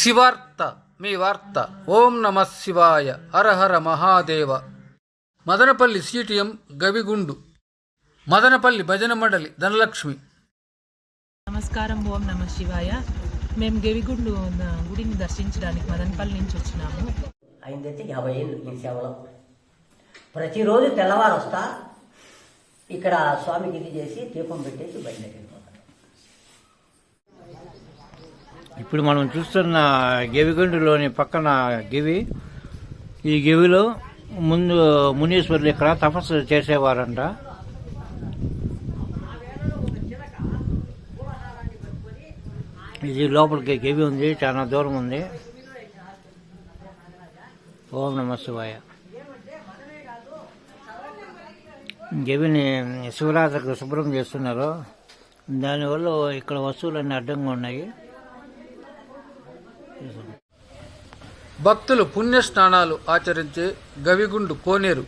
శివార్త మీ వార్త. ఓం నమ శివాయ. హర హర మహాదేవ. మదనపల్లి సిటిఎం గవిగుండు, మదనపల్లి భజన మండలి ధనలక్ష్మి. నమస్కారం. ఓం నమ శివాయ. మేము గవిగుండు గుడిని దర్శించడానికి మదనపల్లి నుంచి వచ్చినాము. అయిందైతే 50 ఏళ్ళు ఈ సేవలో. ప్రతిరోజు తెల్లవారు వస్తా, ఇక్కడ స్వామికి ఇది చేసి దీపం పెట్టేసి బయటకు వెళ్ళిపోతాం. ఇప్పుడు మనం చూస్తున్న గవిగుండులోని పక్కన గవి. ఈ గవిలో ముందు మునీశ్వరులు ఇక్కడ తపస్సు చేసేవారంట. ఇది లోపలికి గవి ఉంది, చాలా దూరం ఉంది. ఓం నమ శివాయ. గవిని శివరాత్రికి శుభ్రం చేస్తున్నారు. దానివల్ల ఇక్కడ వస్తువులన్నీ అడ్డంగా ఉన్నాయి. భక్తులు పుణ్య స్నానాలు ఆచరించే గవిగుండు కోనేరు.